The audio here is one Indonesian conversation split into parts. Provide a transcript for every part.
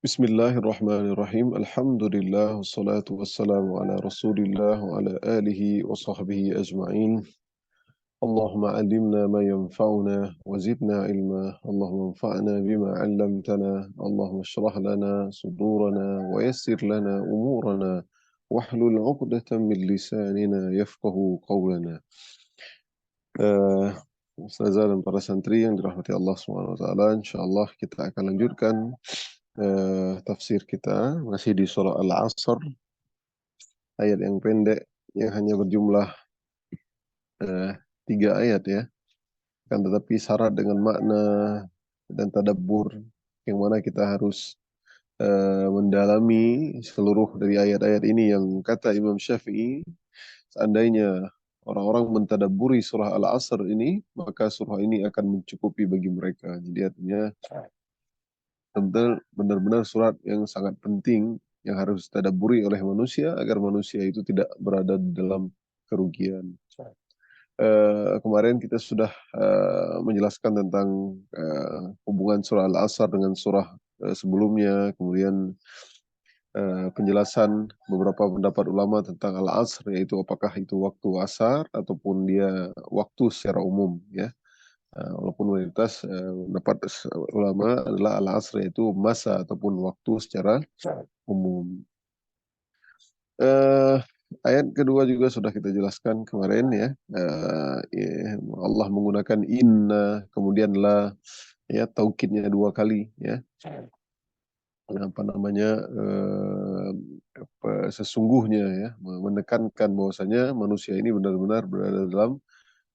Bismillahirrahmanirrahim. Alhamdulillah wassalatu wassalamu ala Rasulillah wa ala alihi wa sahbihi ajma'in. Allahumma alimna ma yanfa'una wa zidna ilma. Allahumma anfa'na bima 'allamtana. Allahumma shrah lana sudurana wa yassir lana umurana wahlul 'uqdatam min lisanina yafqahu qawlana. Ustazah dan para santri yang dirahmati Allah Subhanahu wa taala, insyaallah kita akan lanjutkan tafsir kita masih di surah Al-Asr, ayat yang pendek yang hanya berjumlah 3 ayat ya, kan tetapi syarat dengan makna dan tadabbur yang mana kita harus mendalami seluruh dari ayat-ayat ini, yang kata Imam Syafi'i, seandainya orang-orang mentadabburi surah Al-Asr ini, maka surah ini akan mencukupi bagi mereka. Jadi artinya benar-benar surat yang sangat penting yang harus ditadabburi oleh manusia agar manusia itu tidak berada dalam kerugian. Kemarin kita sudah menjelaskan tentang hubungan surah Al-Asr dengan surah sebelumnya, kemudian penjelasan beberapa pendapat ulama tentang Al-Asr, yaitu apakah itu waktu asar ataupun dia waktu secara umum ya. Walaupun mayoritas pendapat ulama adalah al-asr, yaitu masa ataupun waktu secara umum. Ayat kedua juga sudah kita jelaskan kemarin ya. Allah menggunakan inna, kemudian la, ya, taukidnya 2 kali ya. Apa namanya, sesungguhnya ya, menekankan bahwasanya manusia ini benar-benar berada dalam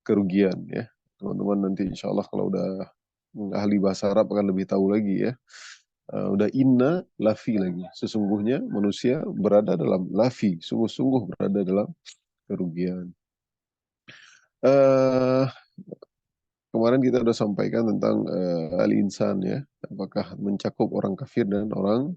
kerugian ya. Teman-teman nanti insya Allah kalau udah ahli bahasa Arab akan lebih tahu lagi ya. Udah inna lafi lagi. Sesungguhnya manusia berada dalam lafi, sungguh-sungguh berada dalam kerugian. Uh, Kemarin kita sudah sampaikan tentang al-insan ya, apakah mencakup orang kafir dan uh,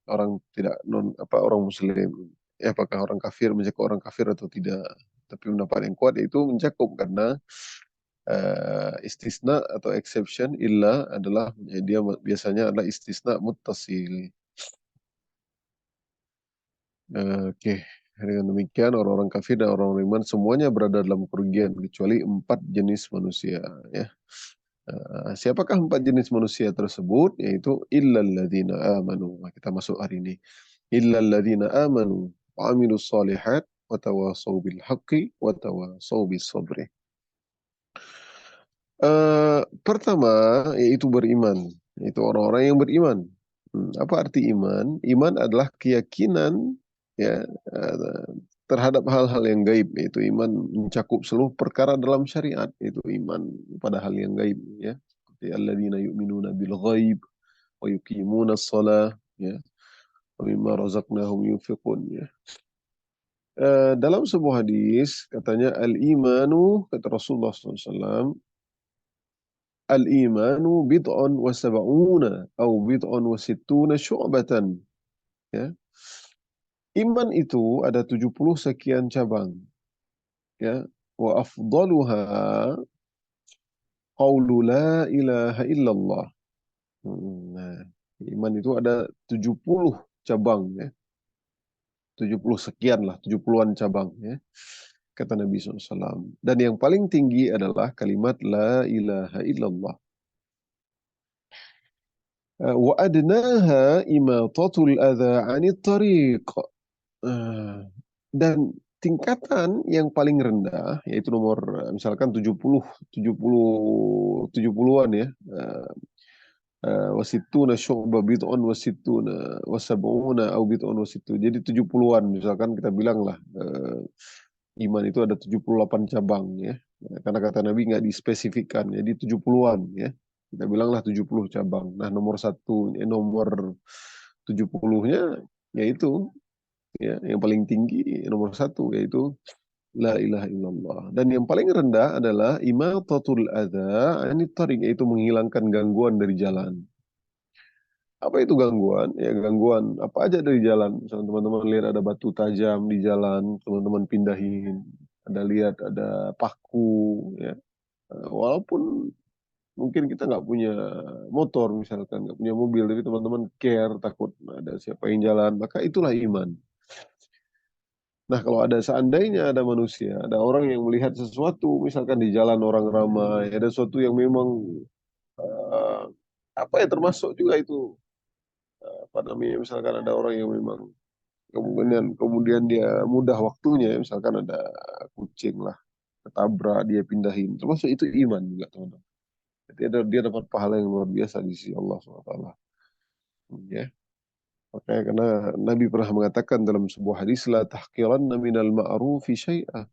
orang tidak orang muslim. Ya, apakah orang kafir mencakup orang kafir atau tidak? Tapi pendapat yang kuat itu mencakup, karena istisna atau exception illa adalah dia biasanya adalah istisna muttasil. Oke. Dengan demikian orang-orang kafir dan orang-orang iman semuanya berada dalam kerugian kecuali 4 jenis manusia ya. Siapakah 4 jenis manusia tersebut? Yaitu illalladzina amanu. Nah, kita masuk hari ini. Illalladzina amanu wa amilus solihat wa tawassaw bil haqqi wa tawassaw bis sabri. Pertama yaitu beriman, yaitu orang-orang yang beriman. Apa arti iman? Iman adalah keyakinan ya terhadap hal-hal yang gaib, yaitu iman mencakup seluruh perkara dalam syariat, yaitu iman pada hal yang gaib ya. Seperti alladzina yu'minuna bil ghaib wa yuqimuna shalah ya, wa mimma razaqnahum yunfiqun ya. Dalam sebuah hadis katanya al-imanu, kata Rasulullah SAW, al-imanu bid'un wa sab'una atau bid'un wa sittuna syu'batan. Ya. Iman itu ada 70 sekian cabang. Ya. Wa afdaluha qaulu la ilaha illallah. Nah, iman itu ada 70 cabang ya. 70 sekian lah, 70-an cabang ya. Kata Nabi SAW. Dan yang paling tinggi adalah kalimat la ilaha illallah. Wa adnaha imatatul adha 'anit tariq. Dan tingkatan yang paling rendah yaitu nomor misalkan 70 70 70-an ya. Wasituna syu'bah bid'un wasituna wasab'una au bid'un wasitu. Jadi 70-an misalkan kita bilang lah, iman itu ada 78 cabang ya. Karena kata Nabi nggak dispesifikkan, jadi 70-an ya. Kita bilanglah 70 cabang. Nah, nomor 70-nya yaitu ya, yang paling tinggi nomor 1 yaitu la ilaha illallah. Dan yang paling rendah adalah imatatul adza anit thariq, yaitu menghilangkan gangguan dari jalan. Apa itu gangguan? Ya, gangguan apa aja dari jalan. Misalnya teman-teman lihat ada batu tajam di jalan, teman-teman pindahin. Ada lihat ada paku ya. Walaupun Mungkin kita nggak punya motor misalkan, nggak punya mobil, tapi teman-teman care, takut ada siapa yang jalan, maka itulah iman. Nah, kalau ada seandainya ada manusia, ada orang yang melihat sesuatu, misalkan di jalan orang ramai, ada sesuatu yang memang eh, apa ya termasuk juga itu apa namanya, misalkan ada orang yang memang kemudian dia mudah waktunya, misalkan ada kucing lah ketabrak dia pindahin, termasuk itu iman juga teman-teman. Jadi dia dapat pahala yang luar biasa di sisi Allah SWT. Ya. Makanya karena Nabi pernah mengatakan dalam sebuah hadis, la tahqiranna minal ma'rufi syai'a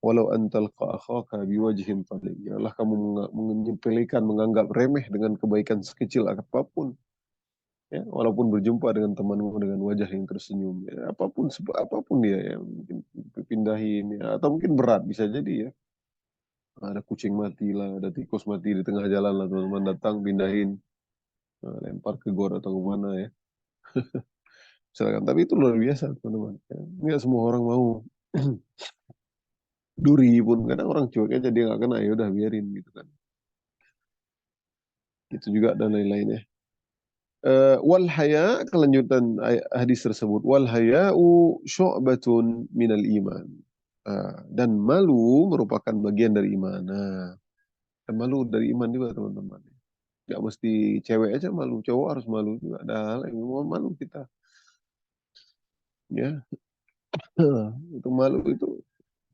walau an talqa akhaka biwajhin talib. Janganlah kamu menyepelekan, menganggap remeh dengan kebaikan sekecil apapun. Ya, walaupun berjumpa dengan temanmu dengan wajah yang tersenyum, ya, apapun dia ya, mungkin pindahin ya, atau mungkin berat bisa jadi ya. Ada kucing mati lah, ada tikus mati di tengah jalan lah, teman-teman datang pindahin, lempar ke gor atau kemana ya. Silakan. Tapi itu luar biasa teman-teman. Ya, nggak semua orang mau. Duri pun kadang orang cuek aja dia nggak kena, ya udah biarin gitu kan. Itu juga dan lain-lainnya. Wal haya, kelanjutan hadis tersebut, wal haya'u syu'batun minal iman. Dan malu merupakan bagian dari iman. Nah, dan malu dari iman juga teman-teman. Gak mesti cewek aja malu, cowok harus malu juga. Ada hal yang mau malu kita. Ya, itu malu itu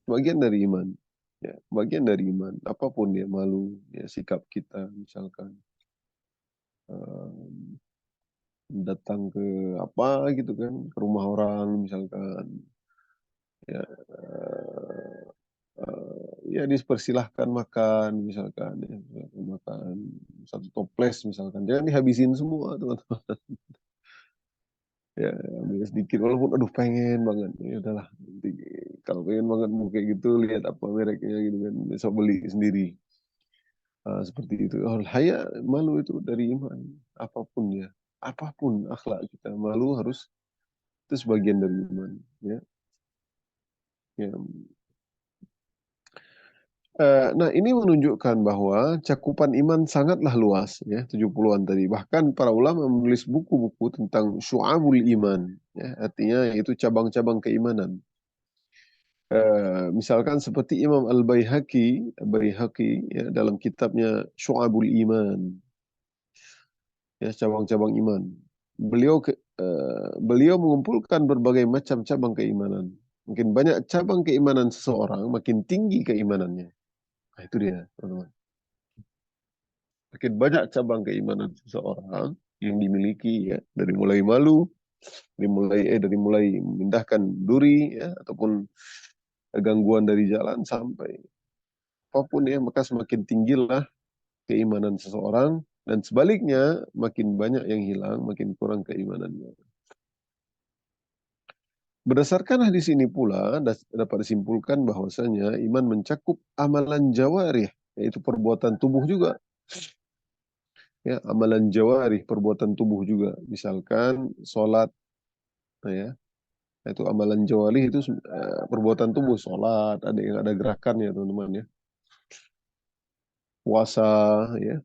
bagian dari iman. Ya, bagian dari iman. Apapun dia malu, ya sikap kita misalkan eh, datang ke apa gitu kan, ke rumah orang misalkan, ya ya dipersilahkan makan misalkan, ya silakan makan satu toples misalkan, jangan dihabisin semua teman-teman. Ya ambil sedikit walaupun aduh pengen banget, ya udahlah nanti kalau pengen banget mau kayak gitu lihat apa mereknya gitu kan, besok beli sendiri. Seperti itu. Oh, haya, malu itu dari iman, apapun ya, apapun akhlak kita, malu harus, itu sebagian dari iman. Ya, ya. Nah, ini menunjukkan bahwa cakupan iman sangatlah luas, ya, 70-an tadi. Bahkan para ulama menulis buku-buku tentang syu'abul iman, ya, artinya yaitu cabang-cabang keimanan. Misalkan seperti Imam Al-Baihaqi, ya, dalam kitabnya Syu'abul Iman, ya, cabang-cabang iman. Beliau mengumpulkan berbagai macam cabang keimanan. Makin banyak cabang keimanan seseorang, makin tinggi keimanannya. Nah, itu dia, teman-teman. Makin banyak cabang keimanan seseorang yang dimiliki, ya, dari mulai malu, dari mulai memindahkan duri, ya, ataupun gangguan dari jalan sampai apapun ya, maka semakin tinggilah keimanan seseorang, dan sebaliknya makin banyak yang hilang, makin kurang keimanannya. Berdasarkan hadis ini pula dapat disimpulkan bahwasanya iman mencakup amalan jawarih, yaitu perbuatan tubuh juga. Ya, amalan jawarih, perbuatan tubuh juga. Misalkan sholat, ya, itu amalan jawarih itu perbuatan tubuh, sholat, ada yang ada gerakan ya teman-teman ya. Puasa, ya,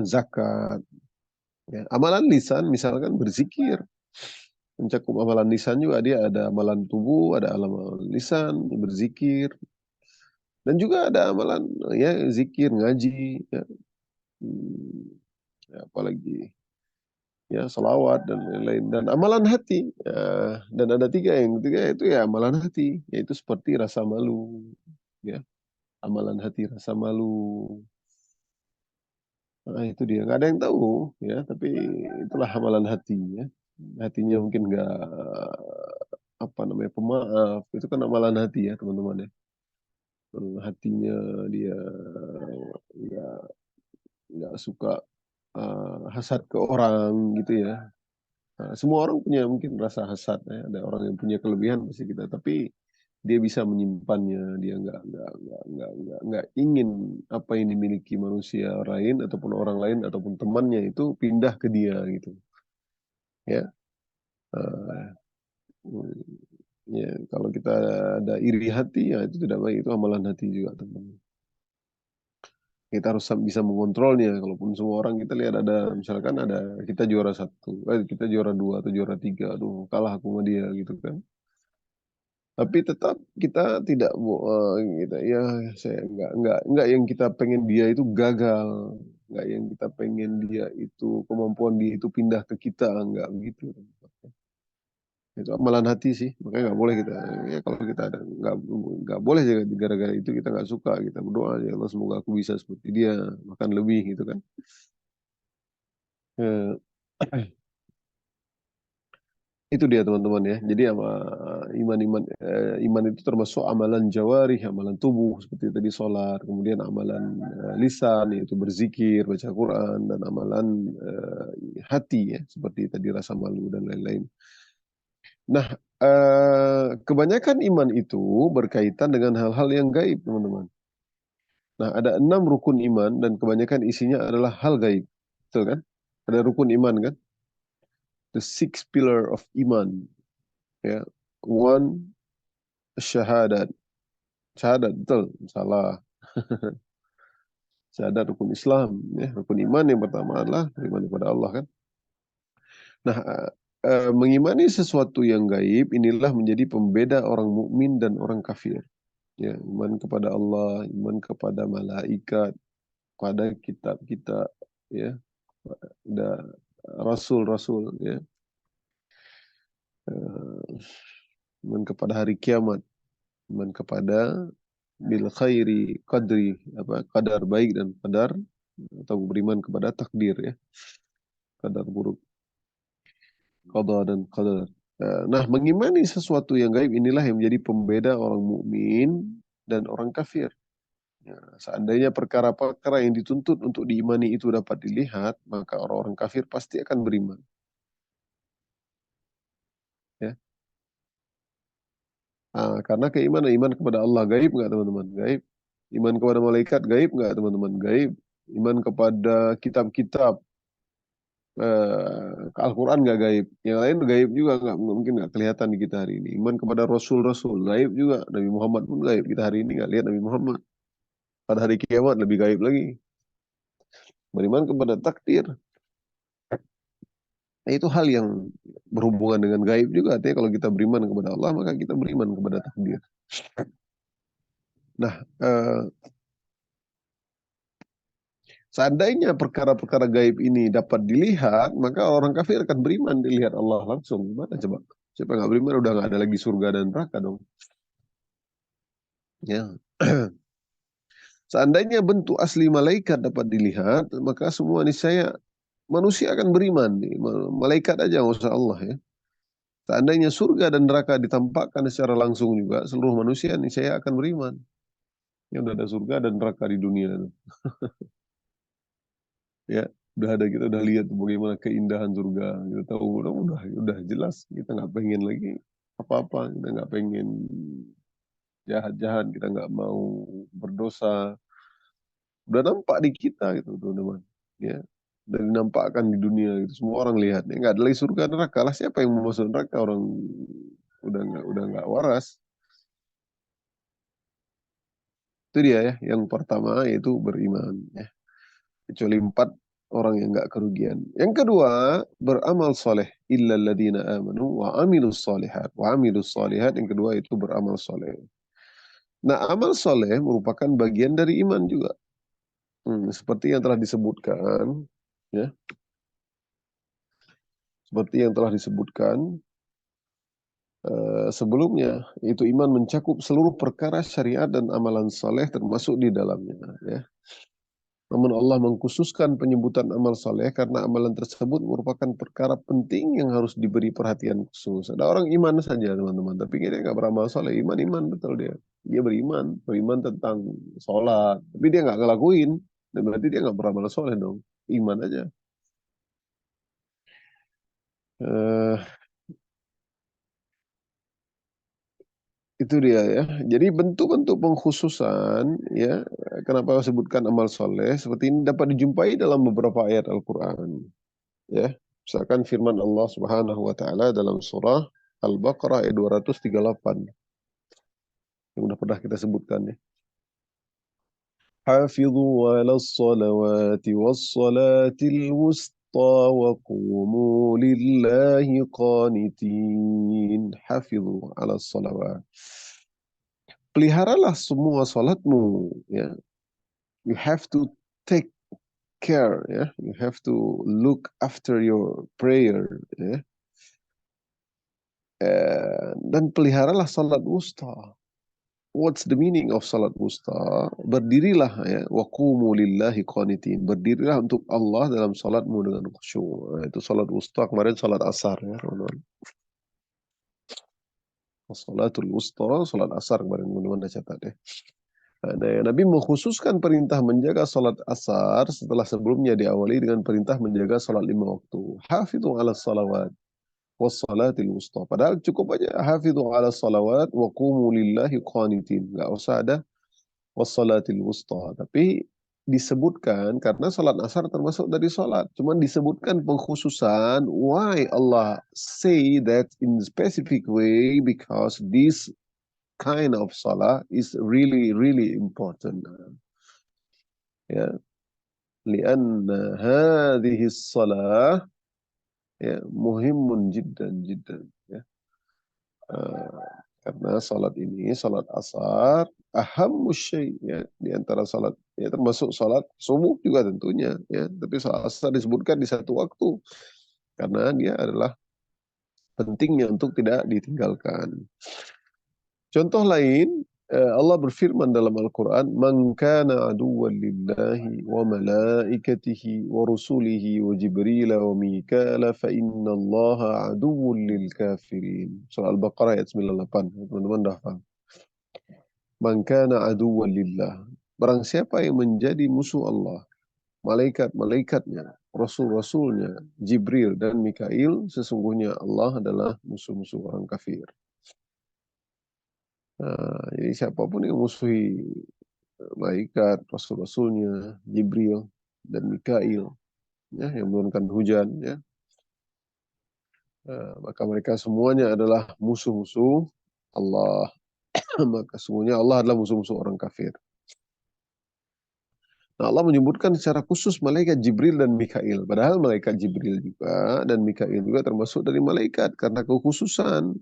zakat. Ya. Amalan lisan misalkan berzikir, mencakup amalan lisan juga, dia ada amalan tubuh, ada amalan lisan, berzikir, dan juga ada amalan ya zikir, ngaji, ya, hmm, ya, apalagi ya salawat dan lain-lain, dan amalan hati. Ya, dan ada tiga, yang ketiga itu ya amalan hati, yaitu seperti rasa malu, ya, amalan hati rasa malu. Nah, itu dia nggak ada yang tahu, ya, tapi itulah amalan hati, ya. Hatinya mungkin nggak apa namanya pemaaf, itu kan amalan hati ya teman-teman ya. Hatinya dia nggak nggak suka hasad ke orang gitu ya. Nah, semua orang punya mungkin rasa hasad ya. Ada orang yang punya kelebihan pasti kita, tapi dia bisa menyimpannya. Dia nggak ingin apa yang dimiliki manusia lain ataupun orang lain ataupun temannya itu pindah ke dia gitu. Ya. Uh, Ya, kalau kita ada iri hati, ya itu tidak baik. Itu amalan hati juga, teman. Kita harus bisa mengontrolnya. Kalaupun semua orang kita lihat ada, misalkan ada kita juara satu, kita juara dua atau juara tiga, aduh kalah aku sama dia gitu kan. Tapi tetap kita tidak kita ya saya nggak yang kita pengen dia itu gagal, nggak yang kita pengen dia itu kemampuan dia itu pindah ke kita, nggak begitu. Itu amalan hati sih, makanya nggak boleh kita ya kalau kita ada nggak boleh gara-gara itu kita nggak suka, kita berdoa ya Allah semoga aku bisa seperti dia bahkan lebih gitu kan. Eh, itu dia teman-teman ya. Jadi iman itu termasuk amalan jawarih, amalan tubuh seperti tadi sholat, kemudian amalan lisan yaitu berzikir, baca Quran, dan amalan hati ya seperti tadi rasa malu dan lain-lain. Nah, kebanyakan iman itu berkaitan dengan hal-hal yang gaib, teman-teman. Nah, ada 6 rukun iman dan kebanyakan isinya adalah hal gaib. Betul kan? Ada rukun iman kan? The six pillar of iman. Ya. One, syahadat. Syahadat, betul. Salah. Syahadat rukun Islam. Ya. Rukun iman yang pertama adalah iman kepada Allah kan. Nah, mengimani sesuatu yang gaib inilah menjadi pembeda orang mukmin dan orang kafir. Ya, iman kepada Allah, iman kepada malaikat, pada kitab kita, ya, ada rasul-rasul, ya, eh, iman kepada hari kiamat, iman kepada bil khairi qadri, apa qadar baik dan qadar, atau beriman kepada takdir ya, qadar buruk, qada dan qadar. Nah, mengimani sesuatu yang gaib inilah yang menjadi pembeda orang mukmin dan orang kafir. Ya, seandainya perkara-perkara yang dituntut untuk diimani itu dapat dilihat, maka orang-orang kafir pasti akan beriman. Ya. Karena keimanan, iman kepada Allah gaib nggak teman-teman? Gaib. Iman kepada malaikat gaib nggak teman-teman? Gaib. Iman kepada kitab-kitab Al-Quran nggak gaib. Yang lain gaib juga nggak mungkin nggak kelihatan di kita hari ini. Iman kepada Rasul-Rasul gaib juga. Nabi Muhammad pun gaib. Kita hari ini nggak lihat Nabi Muhammad. Pada hari kiamat lebih gaib lagi. Beriman kepada takdir. Nah, itu hal yang berhubungan dengan gaib juga. Artinya kalau kita beriman kepada Allah, maka kita beriman kepada takdir. Nah, seandainya perkara-perkara gaib ini dapat dilihat, maka orang kafir akan beriman dilihat Allah langsung. Gimana coba? Siapa nggak beriman udah nggak ada lagi surga dan neraka dong. Ya. Seandainya bentuk asli malaikat dapat dilihat, maka semua niscaya manusia akan beriman. Malaikat aja nggak usah Allah ya. Seandainya surga dan neraka ditampakkan secara langsung juga, seluruh manusia niscaya akan beriman. Ya udah ada surga dan neraka di dunia. Ya, udah ada, kita udah lihat bagaimana keindahan surga. Kita tahu udah jelas kita nggak pengen lagi apa-apa, kita nggak pengen jahat-jahat, kita nggak mau berdosa. Udah nampak di kita gitu teman-teman. Ya, dan dinampakkan di dunia gitu, semua orang lihat. Ya, nggak ada lagi surga neraka lah, siapa yang mau masuk neraka, orang udah nggak waras. Itu dia ya, yang pertama yaitu beriman ya. Kecuali 4 orang yang nggak kerugian. Yang kedua, beramal soleh. Illa alladhina amanu wa amilus solihat. Wa amilus solihat, yang kedua itu beramal soleh. Nah, amal soleh merupakan bagian dari iman juga. Seperti yang telah disebutkan, ya, seperti yang telah disebutkan sebelumnya, itu iman mencakup seluruh perkara syariat dan amalan soleh termasuk di dalamnya. Ya. Namun Allah mengkhususkan penyebutan amal soleh karena amalan tersebut merupakan perkara penting yang harus diberi perhatian khusus. Ada orang iman saja teman-teman, tapi dia nggak beramal soleh. Iman betul dia. Dia beriman tentang sholat, tapi dia nggak ngelakuin. Dan berarti dia nggak beramal soleh dong. Iman aja. Eh, itu dia ya. Jadi bentuk-bentuk pengkhususan ya, kenapa sebutkan amal soleh seperti ini dapat dijumpai dalam beberapa ayat Al-Quran. Ya, misalkan firman Allah Subhanahu wa taala dalam surah Al-Baqarah ayat 238 yang udah pernah kita sebutkan ya. حافظوا على الصلوات والصلاة الوسطى وقوموا لله قانتين. حافظوا على الصلوات. Peliharalah semua salatmu, ya. You have to take care, ya. You have to look after your prayer, ya. Dan peliharalah salat wusta. What's the meaning of salat wusta? Berdirilah, ya, wa qumu lillahi qanitin. Berdirilah untuk Allah dalam salatmu dengan khusyuk. Nah, itu salat wusta, kemarin salat asar, ya, teman-teman. Salatul wusta, salat asar kemarin teman-teman dah catat, ya. Nah, Nabi mengkhususkan perintah menjaga salat asar setelah sebelumnya diawali dengan perintah menjaga salat 5 waktu. Hafidhu ala salawat wassalatil wusta. Padahal cukup aja hafidhu ala salawat wa qumu lillahi qanitin. Enggak usah ada wassalatil wusta. Tapi disebutkan karena salat asar termasuk dari salat. Cuman disebutkan pengkhususan why Allah say that in specific way because this kind of salah is really really important. Ya, lianna hadhihi salah ya muhimun jiddan jiddan, ya. Karena salat ini, salat asar, ahammu syai', ya, di antara salat, ya, termasuk salat subuh juga tentunya, ya, tapi salat asar disebutkan di satu waktu karena dia adalah pentingnya untuk tidak ditinggalkan. Contoh lain, Allah berfirman dalam Al-Quran, "Man kana aduwwan lillahi wa malaikatihi wa rusulihi wa Jibril wa Mikala fa innallaha aduwwun lil kafirin." Surah Al-Baqarah ayat 98. Teman-teman dah paham. Man kana aduwwan lillah. Barang siapa yang menjadi musuh Allah, malaikat-malaikatnya, rasul-rasulnya, Jibril dan Mikail, sesungguhnya Allah adalah musuh-musuh orang kafir. Nah, jadi siapapun yang musuhi malaikat, rasul-rasulnya, Jibril dan Mikail, ya, yang menurunkan hujan, ya, maka mereka semuanya adalah musuh-musuh Allah. Maka semuanya Allah adalah musuh-musuh orang kafir. Nah, Allah menyebutkan secara khusus malaikat Jibril dan Mikail. Padahal malaikat Jibril juga dan Mikail juga termasuk dari malaikat karena kekhususan.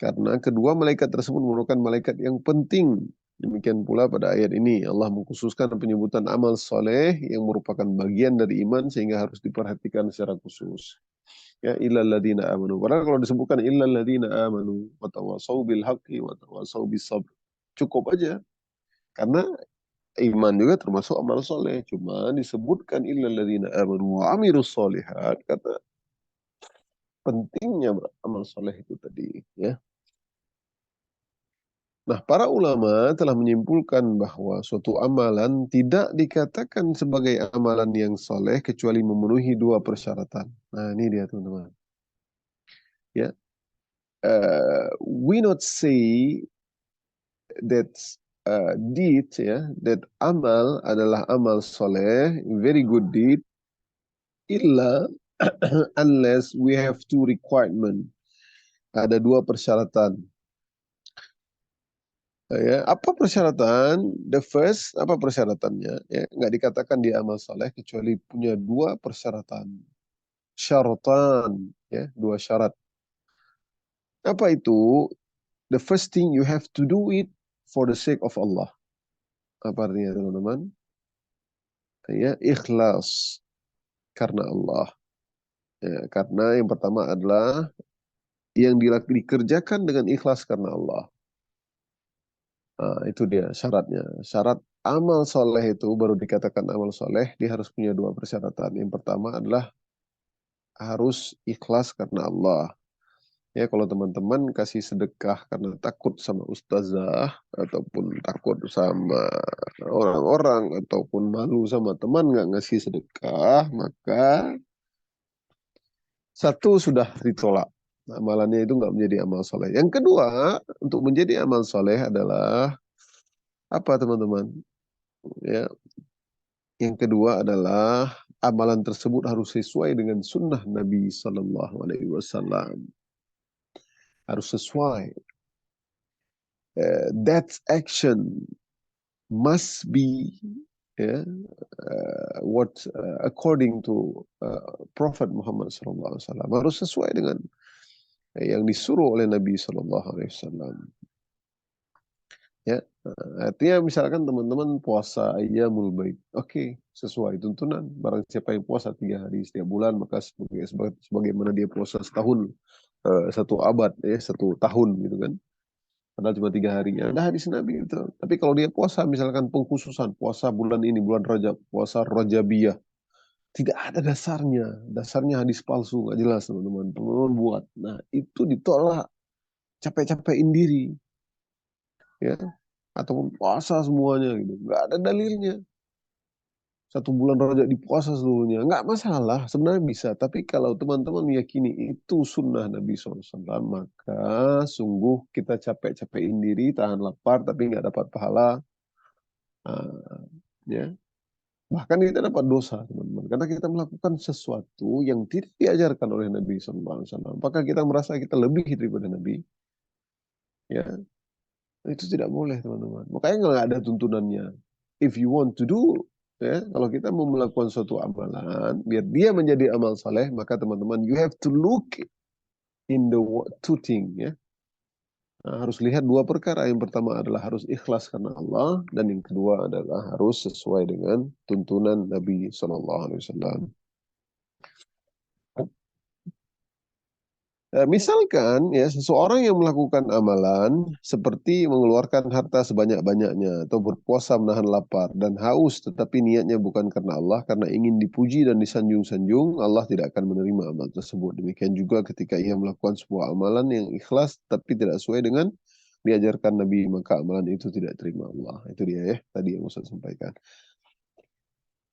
Karena kedua malaikat tersebut merupakan malaikat yang penting. Demikian pula pada ayat ini Allah mengkhususkan penyebutan amal soleh yang merupakan bagian dari iman sehingga harus diperhatikan secara khusus. Ya, illal ladzina amanu. Padahal kalau disebutkan illal ladzina amanu wa tawassaw bil haqqi wa tawassaw bis sabr. Cukup aja. Karena iman juga termasuk amal soleh. Cuma disebutkan illal ladzina amanu wa amilus solihat, kata pentingnya amal soleh itu tadi, ya. Nah, para ulama telah menyimpulkan bahwa suatu amalan tidak dikatakan sebagai amalan yang soleh kecuali memenuhi dua persyaratan. Nah, ini dia teman-teman. Ya, we not say that deed, ya, that amal adalah amal soleh, very good deed, illa unless we have two requirement. Ada dua persyaratan. Ya, apa persyaratan? The first, apa persyaratannya? Ya, nggak dikatakan dia amal saleh kecuali punya dua persyaratan. Syaratan, ya, dua syarat. Apa itu? The first thing you have to do it for the sake of Allah. Apa artinya teman-teman? Ya, ikhlas karena Allah. Ya, karena yang pertama adalah yang dikerjakan dengan ikhlas karena Allah. Nah, itu dia syaratnya. Syarat amal soleh itu baru dikatakan amal soleh, dia harus punya dua persyaratan. Yang pertama adalah harus ikhlas karena Allah. Ya, kalau teman-teman kasih sedekah karena takut sama ustazah, ataupun takut sama orang-orang, ataupun malu sama teman nggak ngasih sedekah, maka satu sudah ditolak. Amalannya itu nggak menjadi amal soleh. Yang kedua, untuk menjadi amal soleh adalah apa teman-teman? Ya, yang kedua adalah amalan tersebut harus sesuai dengan sunnah Nabi Sallallahu Alaihi Wasallam. Harus sesuai. That action must be, ya, what according to Prophet Muhammad SAW, harus sesuai dengan yang disuruh oleh Nabi SAW. Ya, artinya misalkan teman-teman puasa Ayyamul Baid, oke, sesuai tuntunan. Barang siapa yang puasa 3 hari setiap bulan, maka sebagaimana dia puasa setahun, 1 abad, ya, 1 tahun gitu kan. Padahal cuma 3 hari. Ada hadis Nabi itu. Tapi kalau dia puasa, misalkan pengkhususan, puasa bulan ini, bulan Rajab, puasa Rajabiyah, tidak ada dasarnya. Dasarnya hadis palsu, nggak jelas teman-teman. Teman-teman buat. Nah, itu ditolak. Capek-capekin diri, ya, ataupun puasa semuanya gitu, nggak ada dalilnya. 1 bulan Rajab dipuasa seluruhnya, nggak masalah, sebenarnya bisa. Tapi kalau teman-teman meyakini itu sunnah Nabi SAW, maka sungguh kita capek-capekin diri, tahan lapar tapi nggak dapat pahala. Ya, bahkan kita dapat dosa, teman-teman, karena kita melakukan sesuatu yang tidak diajarkan oleh Nabi SAW. Apakah kita merasa kita lebih daripada Nabi? Ya, itu tidak boleh, teman-teman. Makanya nggak ada tuntunannya. If you want to do, ya, kalau kita mau melakukan suatu amalan, biar dia menjadi amal saleh, maka teman-teman, you have to look in the two thing, ya. Nah, harus lihat 2 perkara. Yang pertama adalah harus ikhlas karena Allah, dan yang kedua adalah harus sesuai dengan tuntunan Nabi SAW. Misalkan, ya, seseorang yang melakukan amalan seperti mengeluarkan harta sebanyak-banyaknya atau berpuasa menahan lapar dan haus, tetapi niatnya bukan karena Allah, karena ingin dipuji dan disanjung-sanjung, Allah tidak akan menerima amal tersebut. Demikian juga ketika ia melakukan sebuah amalan yang ikhlas tapi tidak sesuai dengan diajarkan Nabi, maka amalan itu tidak terima Allah. Itu dia, ya, tadi yang Ustaz sampaikan.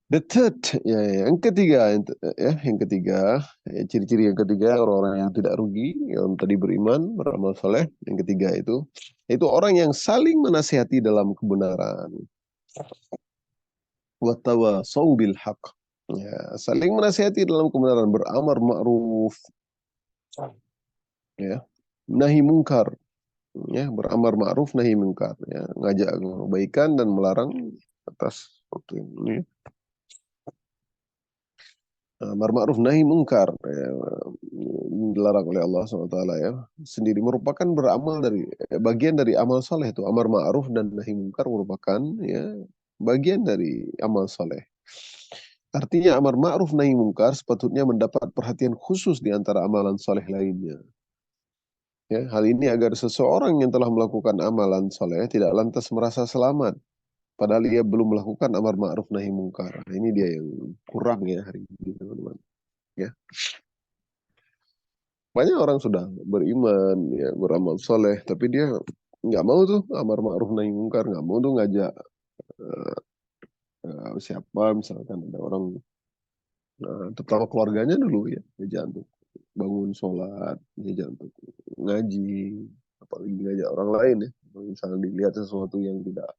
The third, ya, yang ketiga, ya, ciri-ciri yang ketiga, orang-orang yang tidak rugi, yang tadi beriman, beramal soleh. Yang ketiga itu orang yang saling menasihati dalam kebenaran. Watawasau bil haq. Ya, saling menasihati dalam kebenaran, beramar ma'ruf, ya, nahi mungkar, ya, beramar ma'ruf, nahi mungkar, ya, ngajak kebaikan dan melarang atas sesuatu ini. Amar ma'ruf nahi mungkar, ya, dilarang oleh Allah SWT, ya, sendiri merupakan bagian dari amal saleh. Itu amar ma'ruf dan nahi mungkar merupakan, ya, bagian dari amal saleh. Artinya amar ma'ruf nahi mungkar sepatutnya mendapat perhatian khusus di antara amalan saleh lainnya. Ya, hal ini agar seseorang yang telah melakukan amalan saleh tidak lantas merasa selamat padahal ia belum melakukan amar ma'ruf nahi mungkar. Nah, ini dia yang kurang, ya, hari ini, teman-teman. Ya. Banyak orang sudah beriman, ya, beramal soleh, tapi dia nggak mau tuh amar ma'ruf nahi mungkar, nggak mau tuh ngajak siapa, misalkan ada orang, terutama keluarganya dulu, ya, diajak untuk bangun sholat, diajak untuk ngaji, apalagi ngajak orang lain, ya. Misalnya dilihat sesuatu yang tidak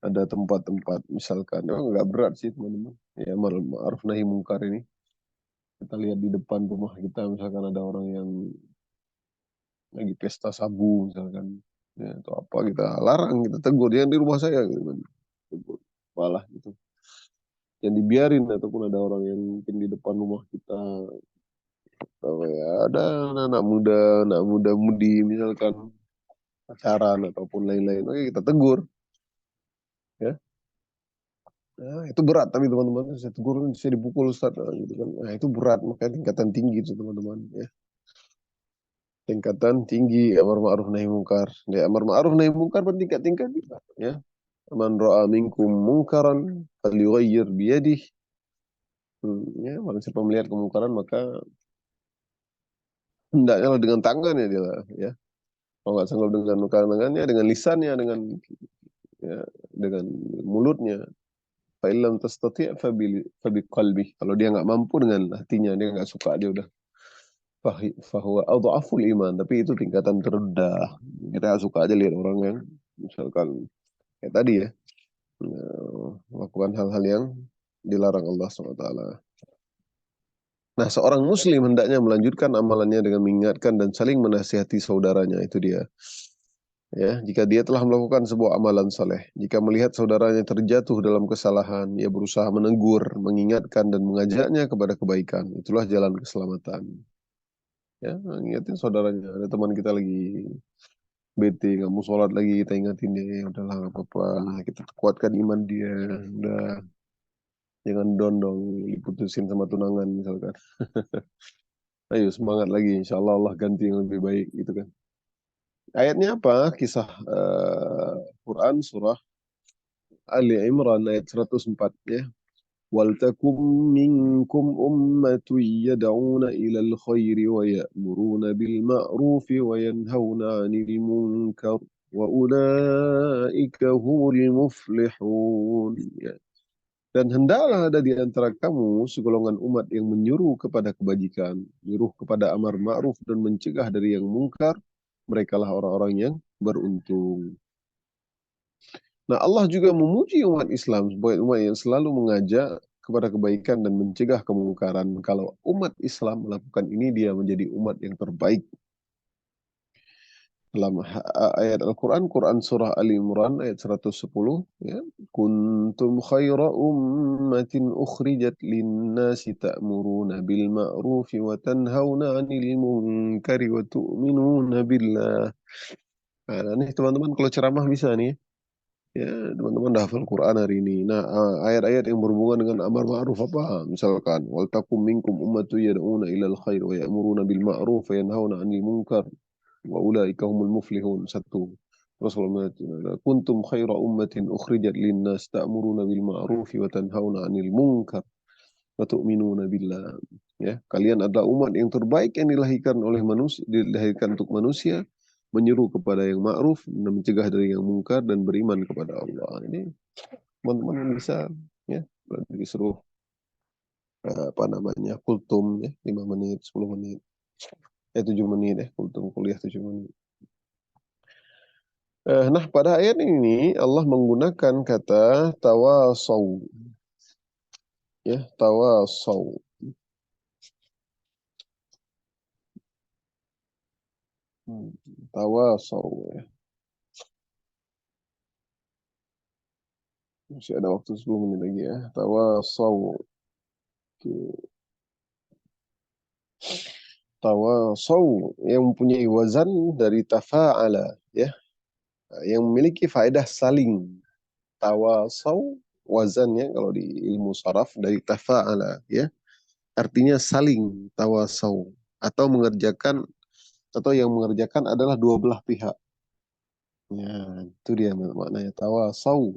ada tempat-tempat, misalkan, nggak berat sih, teman-teman. Ya, amar ma'ruf nahi mungkar ini. Kita lihat di depan rumah kita, misalkan ada orang yang lagi pesta sabu misalkan, ya, atau apa, kita larang, kita tegur, jangan di rumah saya gitu kan, tegur, malah gitu, yang dibiarin. Ataupun ada orang yang mungkin di depan rumah kita, apa ya, ada anak muda mudi misalkan pacaran ataupun lain-lain, oke, kita tegur, ya. Nah, itu berat, tapi teman-teman, saya tegur, saya dipukul Ustaz, gitu kan. Nah, itu berat, makanya tingkatan tinggi itu, teman-teman, ya. Tingkatan tinggi amar ma'ruf nahi mungkar. Ya, amar ma'ruf nahi mungkar bertingkat-tingkat juga, ya. Man ra'a minkum munkaran falyughayyir biyadihi. Ya, barang siapa melihat kemungkaran maka hendaknya dengan tangannya dia lah, ya. Kalau nggak sanggup dengan tangannya, dengan lisannya, ya, dengan mulutnya. Fa illam tastati' fabi qalbi. Kalau dia nggak mampu dengan hatinya, dia nggak suka, dia udah fahuwa adhaful iman, tapi itu tingkatan terendah. Kita suka aja lihat orang yang misalkan kayak tadi, ya, melakukan hal-hal yang dilarang Allah SWT. Nah, seorang muslim hendaknya melanjutkan amalannya dengan mengingatkan dan saling menasihati saudaranya, itu dia. Ya, jika dia telah melakukan sebuah amalan saleh, jika melihat saudaranya terjatuh dalam kesalahan, ia berusaha menegur, mengingatkan dan mengajaknya kepada kebaikan. Itulah jalan keselamatan. Ya, ingatin saudaranya. Ada teman kita lagi bete, nggak mau sholat lagi, kita ingatin dia, "Ya udahlah nggak apa-apa, kita kuatkan iman dia, udah jangan down dong, diputusin sama tunangan misalkan. Ayo semangat lagi, insya Allah Allah ganti yang lebih baik gitu kan." Ayatnya apa? Kisah Quran surah Ali Imran ayat 104 ya. وَلْتَكُنْ مِنْكُمْ أُمَّةٌ يَدْعُونَ إِلَى الْخَيْرِ وَيَأْمُرُونَ بِالْمَعْرُوفِ وَيَنْهَوْنَ عَنِ الْمُنْكَرِ وَأُولَئِكَ هُمُ الْمُفْلِحُونَ. Ya. Dan hendaklah ada di antara kamu segolongan umat yang menyuruh kepada kebajikan, menyuruh kepada amar ma'ruf dan mencegah dari yang mungkar. Merekalah orang-orang yang beruntung. Nah, Allah juga memuji umat Islam sebagai umat yang selalu mengajak kepada kebaikan dan mencegah kemungkaran. Kalau umat Islam melakukan ini, dia menjadi umat yang terbaik. Dalam ayat Al-Quran, Quran Surah Ali Imran ayat 110, ya. Kuntum khaira ummatin ukhrijat linnasi ta'muruna bil ma'rufi wa tanhauna 'anil munkari wa tu'minuna billah. Nah, nih teman-teman kalau ceramah bisa nih. Ya, teman-teman dah hafal Quran hari ini. Nah, ayat-ayat yang berhubungan dengan amar ma'ruf apa? Misalkan, wal takum minkum ummatu yad'una ilal khair wa ya'muruna bil ma'ruf wa yanhauna 'anil munkar wa ulaika humul muflihun. Satu. Rasulullah kuntum khaira ummatin ukhrijat linnas ta'muruna bil ma'ruf wa tanhauna 'anil munkar wa tu'minuna billah. Ya, kalian adalah umat yang terbaik yang dilahirkan oleh manusia, dilahirkan untuk manusia, menyeru kepada yang ma'ruf dan mencegah dari yang mungkar dan beriman kepada Allah. Ini teman-teman bisa ya disuruh apa namanya kultum ya 5 menit 10 menit 7 menit ya kultum kuliah 7 menit. Nah pada ayat ini Allah menggunakan kata tawasau ya tawasau. Tawasau ya. Masih ada waktu 10 menit lagi ya. Tawasau. Oke. Tawasau yang mempunyai wazan dari tafa'ala ya. Yang memiliki faedah saling. Tawasau wazannya kalau di ilmu saraf dari tafa'ala ya. Artinya saling tawasau atau mengerjakan atau yang mengerjakan adalah dua belah pihak. Ya, itu dia maknanya tawasau.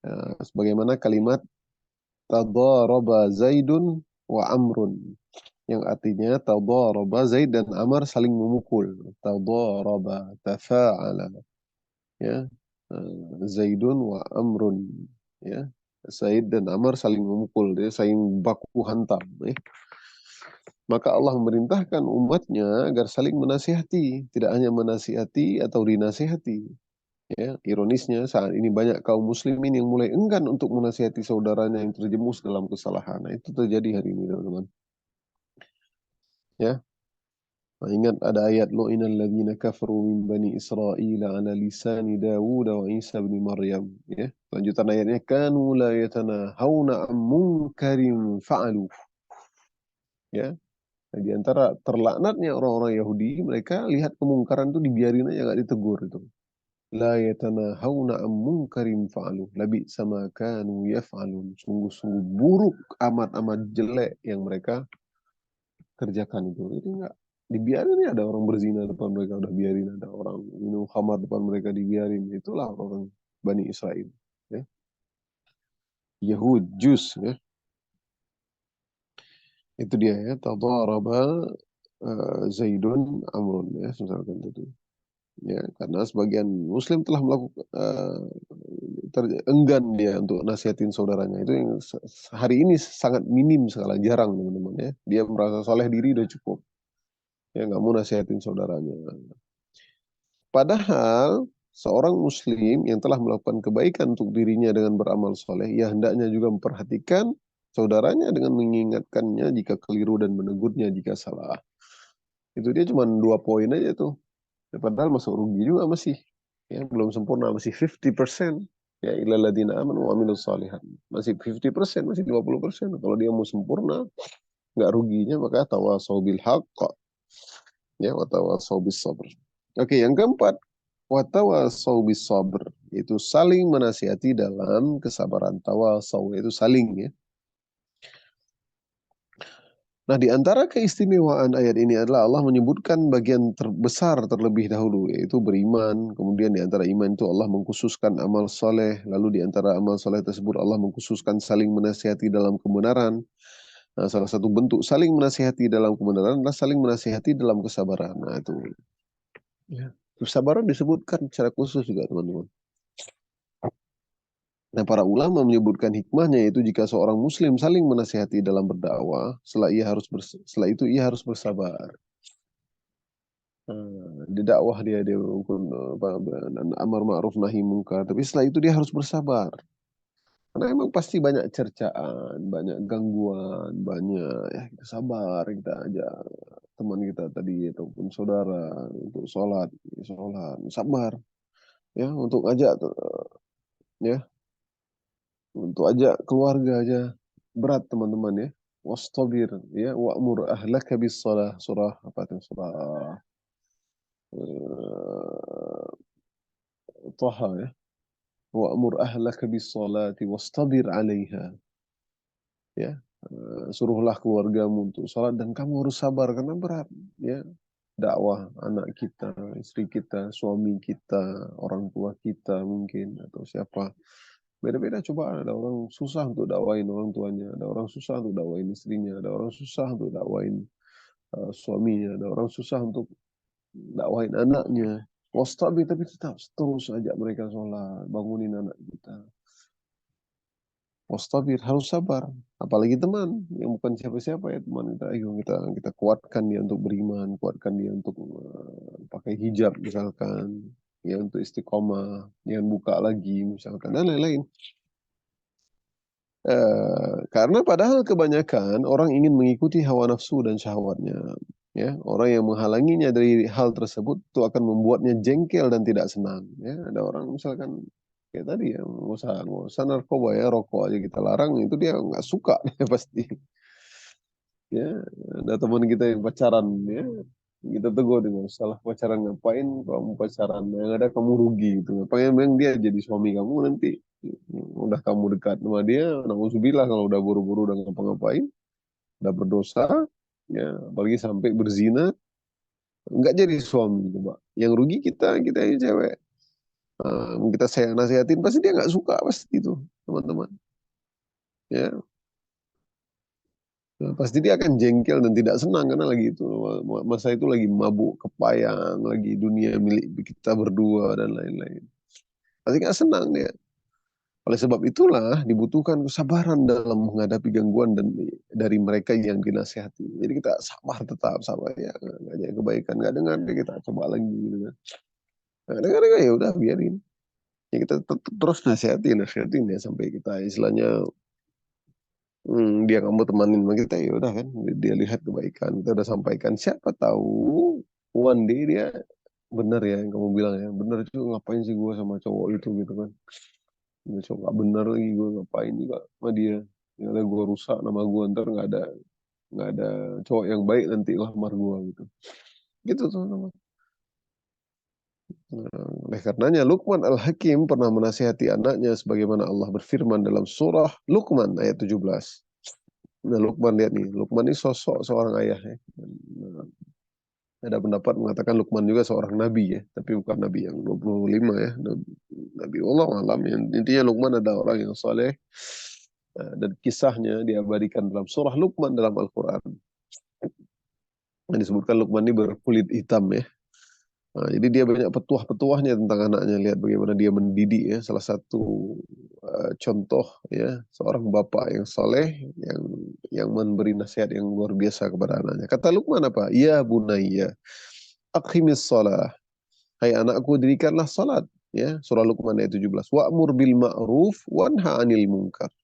Ya, sebagaimana kalimat tadaraba Zaidun wa Amrun yang artinya tadaraba Zaid dan Amr saling memukul. Tadaraba tafa'ala ya. Zaidun wa Amrun ya. Zaid dan Amr saling memukul, dia saling baku hantam ya. Maka Allah memerintahkan umatnya agar saling menasihati, tidak hanya menasihati atau dinasihati. Ya, ironisnya saat ini banyak kaum muslimin yang mulai enggan untuk menasihati saudaranya yang terjerumus dalam kesalahan. Nah, itu terjadi hari ini, teman-teman. Ya, nah, ingat ada ayat lu'inal ladzina kafaru min bani Israil ala lisani Dawud wa Isa bin Maryam. Ya, lanjutan ayatnya kanu la yatanahawna am munkarin fa'alu. Ya, nah, di antara terlaknatnya orang-orang Yahudi, mereka lihat kemungkaran itu dibiarin aja, nggak ditegur itu. La yatanahawna am munkarin fa'alu. Labi sama kanu yaf'alun. Sungguh-sungguh buruk amat-amat jelek yang mereka kerjakan itu. Itu enggak dibiarin ya, ada orang berzina depan mereka udah biarin, ada orang minum khamar depan mereka dibiarin. Itulah orang Bani Israel. Ya. Yahud, Jus. Ya. Itu dia ya. Tadaraba Zaidun Amrun. Ya, misalkan itu. Ya, karena sebagian Muslim telah melakukan enggan dia untuk nasihatin saudaranya. Itu yang hari ini sangat minim sekali, jarang teman-teman ya. Dia merasa soleh diri udah cukup. Ya nggak mau nasihatin saudaranya. Padahal seorang Muslim yang telah melakukan kebaikan untuk dirinya dengan beramal soleh, ya hendaknya juga memperhatikan saudaranya dengan mengingatkannya jika keliru dan menegurnya jika salah. Itu dia cuma 2 poin aja tuh. Padahal masuk rugi juga masih. Ya, belum sempurna, masih 50%. Ya, illal ladzina amanu wa amilus shalihat. Masih 50%, masih 50%. Kalau dia mau sempurna, nggak ruginya, maka tawasau bil haqq. Ya, wa tawasau bis sabr. Oke, yang keempat, wa tawasau bis sabr. Itu saling menasihati dalam kesabaran. Tawasau itu saling, ya. Nah, di antara keistimewaan ayat ini adalah Allah menyebutkan bagian terbesar terlebih dahulu, yaitu beriman. Kemudian di antara iman itu Allah mengkhususkan amal soleh. Lalu di antara amal soleh tersebut Allah mengkhususkan saling menasihati dalam kebenaran. Nah, salah satu bentuk saling menasihati dalam kebenaran adalah saling menasihati dalam kesabaran. Nah, itu. Ya. Kesabaran disebutkan secara khusus juga, teman-teman. Nah, para ulama menyebutkan hikmahnya yaitu jika seorang muslim saling menasihati dalam berdakwah, setelah itu ia harus bersabar. Di dakwah dia dan amar ma'ruf nahi munkar, tapi setelah itu dia harus bersabar. Karena emang pasti banyak cercaan, banyak gangguan, banyak ya kita sabar, kita ajak teman kita tadi ataupun saudara untuk sholat, sabar ya untuk ajak ya untuk ajak keluarga aja berat teman-teman ya. Wastabir ya wa'mur ahlaka bis shalah, surah apa itu, surah Thaha ya. Wa'mur ahlaka bis salati wastabir 'alaiha. Ya. Suruhlah keluargamu untuk salat dan kamu harus sabar karena berat ya. Dakwah anak kita, istri kita, suami kita, orang tua kita mungkin atau siapa. Beda-beda coba, ada orang susah untuk dakwain orang tuanya, ada orang susah untuk dakwain istrinya, ada orang susah untuk dakwain suaminya, ada orang susah untuk dakwain anaknya. Wastabir, tapi tetap terus ajak mereka sholat, bangunin anak kita. Wastabir, harus sabar. Apalagi teman yang bukan siapa-siapa ya, teman kita. Ayo kita kuatkan dia untuk beriman, kuatkan dia untuk pakai hijab misalkan, ya untuk istiqomah, jangan buka lagi misalkan dan lain-lain. Karena padahal kebanyakan orang ingin mengikuti hawa nafsu dan syahwatnya. Ya, orang yang menghalanginya dari hal tersebut itu akan membuatnya jengkel dan tidak senang. Ya, ada orang misalkan kayak tadi ya, nggak usah narkoba ya, rokok aja kita larang, itu dia nggak suka dia pasti. Ya, ada teman kita yang pacaran ya, kita tegur dengan salah pacaran ngapain, kamu pacaran yang ada kamu rugi gitu. Ngapain memang dia jadi suami kamu nanti udah kamu dekat sama dia, nauzubillah kalau udah buru-buru udah ngapa-ngapain, udah berdosa, ya apalagi sampai berzina, nggak jadi suami coba. Yang rugi kita yang cewek. Kita saya nasihatin pasti dia nggak suka pasti itu teman-teman. Ya, pasti dia akan jengkel dan tidak senang karena lagi itu masa itu lagi mabuk kepayang, lagi dunia milik kita berdua dan lain-lain. Pasti nggak senang dia. Oleh sebab itulah dibutuhkan kesabaran dalam menghadapi gangguan dan dari mereka yang dinasihati. Jadi kita sabar, tetap sabar ya, ngajak kebaikan, nggak dengar ya kita coba lagi gitu kan. Nggak dengar ya udah biarin. Ya kita terus nasihatin ya sampai kita istilahnya dia nggak mau temanin sama kita ya udah kan dia lihat kebaikan kita udah sampaikan, siapa tahu one day dia benar ya yang kamu bilang ya, benar itu ngapain sih gue sama cowok itu gitu kan. Ini cowok gak benar lagi gue ngapain juga sama dia, ternyata gue rusak nama gue, ntar nggak ada cowok yang baik nanti lamar gue gitu gitu teman-teman. Oleh karenanya Luqman Al-Hakim pernah menasihati anaknya sebagaimana Allah berfirman dalam surah Luqman ayat 17. Nah, Luqman lihat nih, Luqman ini sosok seorang ayah ya. Nah, ada pendapat mengatakan Luqman juga seorang nabi ya, tapi bukan nabi yang 25 ya. Nabi Allah alam. Intinya Luqman ada orang yang soleh dan kisahnya diabadikan dalam surah Luqman dalam Al-Quran. Yang disebutkan Luqman ini berkulit hitam ya. Nah, jadi dia banyak petuah-petuahnya tentang anaknya. Lihat bagaimana dia mendidik ya. Salah satu contoh ya seorang bapak yang soleh yang memberi nasihat yang luar biasa kepada anaknya. Kata Luqman apa? Ya bunayya, aqimis shalah. Hai anakku, dirikanlah salat. Ya, surah Luqman ayat 17. Wa'mur bil ma'ruf wanha 'anil munkar.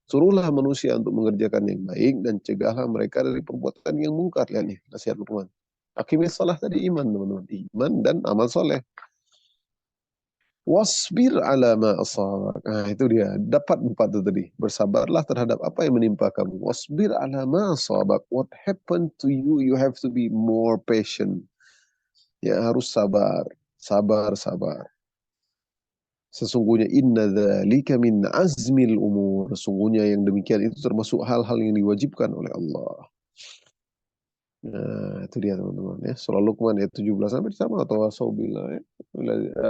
Suruhlah manusia untuk mengerjakan yang baik dan cegahlah mereka dari perbuatan yang mungkar. Lihat nih, nasihat Luqman. Aqimis shalah tadi iman, teman-teman. Iman dan amal soleh. Wasbir ala ma asabak. Nah, itu dia. Dapat 4 itu tadi. Bersabarlah terhadap apa yang menimpa kamu. Wasbir ala ma asabak. What happened to you, you have to be more patient. Ya, harus sabar. Sabar, sabar. Sesungguhnya inna dzalika min azmil umur. Sesungguhnya yang demikian itu termasuk hal-hal yang diwajibkan oleh Allah. Nah, itu dia teman-teman ya. Surah Luqman ayat 17 sampai sama atau wasaubillah ya.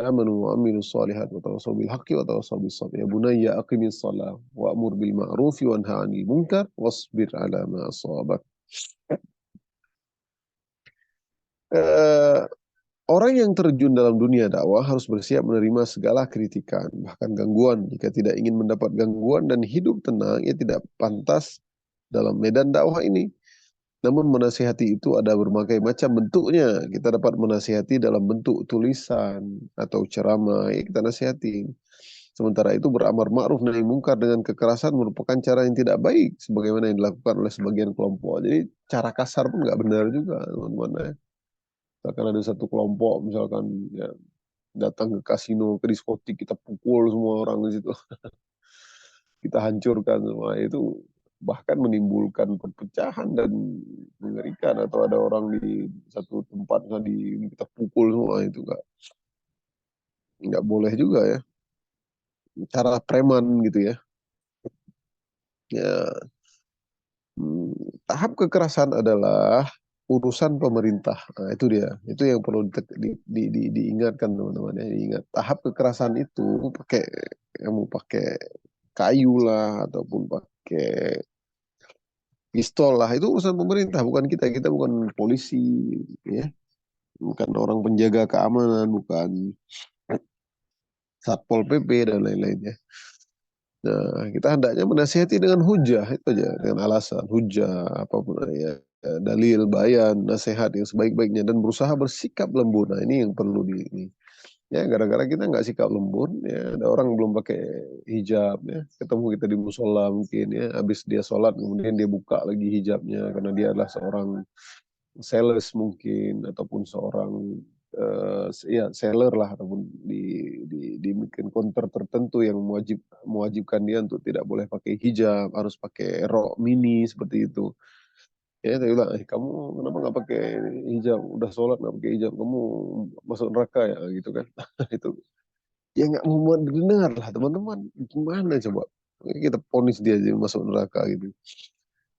Amanu wa amilus solihat wa tawasaw bil haqqi wa tawasaw bis sabr. Ya bunayya aqimis shalah wa'mur bil ma'ruf wa nha 'anil munkar wasbir 'ala ma asabak. Eh, Orang yang terjun dalam dunia dakwah harus bersiap menerima segala kritikan, bahkan gangguan. Jika tidak ingin mendapat gangguan dan hidup tenang, ia tidak pantas dalam medan dakwah ini. Namun menasihati itu ada berbagai macam bentuknya. Kita dapat menasihati dalam bentuk tulisan atau ceramah, ya kita nasihati. Sementara itu beramar ma'ruf nahi mungkar dengan kekerasan merupakan cara yang tidak baik, sebagaimana yang dilakukan oleh sebagian kelompok. Jadi cara kasar pun nggak benar juga, teman-teman. Ya. Misalkan ada satu kelompok, misalkan ya, datang ke kasino, ke diskotik, kita pukul semua orang di situ, kita hancurkan semua itu, bahkan menimbulkan perpecahan dan mengerikan. Atau ada orang di satu tempat di kita pukul semua, itu nggak boleh juga ya, cara preman gitu ya. Ya, tahap kekerasan adalah urusan pemerintah. Nah, itu dia, itu yang perlu diingatkan teman-teman ya. Ingat tahap kekerasan itu pakai, kamu pakai kayu lah ataupun pakai pistol lah, itu urusan pemerintah, bukan kita. Kita bukan polisi ya, bukan orang penjaga keamanan, bukan satpol pp dan lain-lainnya. Nah, kita hendaknya menasihati dengan hujah, itu aja, dengan alasan hujah apapun ya, dalil, bayan, nasihat yang sebaik-baiknya dan berusaha bersikap lembut. Nah, ini yang perlu ini. Ya, gara-gara kita nggak sikap lembut, ya ada orang belum pakai hijab, ya ketemu kita di musola mungkin ya, habis dia sholat kemudian dia buka lagi hijabnya karena dia adalah seorang sales mungkin, ataupun seorang ya seller lah, ataupun di mungkin counter tertentu yang mewajibkan dia untuk tidak boleh pakai hijab, harus pakai rok mini seperti itu. Ya, saya bilang, kamu kenapa nggak pakai hijab? Udah sholat nggak pakai hijab, kamu masuk neraka ya, gitu kan? Itu ya nggak mau dengar lah teman-teman. Gimana coba? Kita ponis dia aja masuk neraka gitu.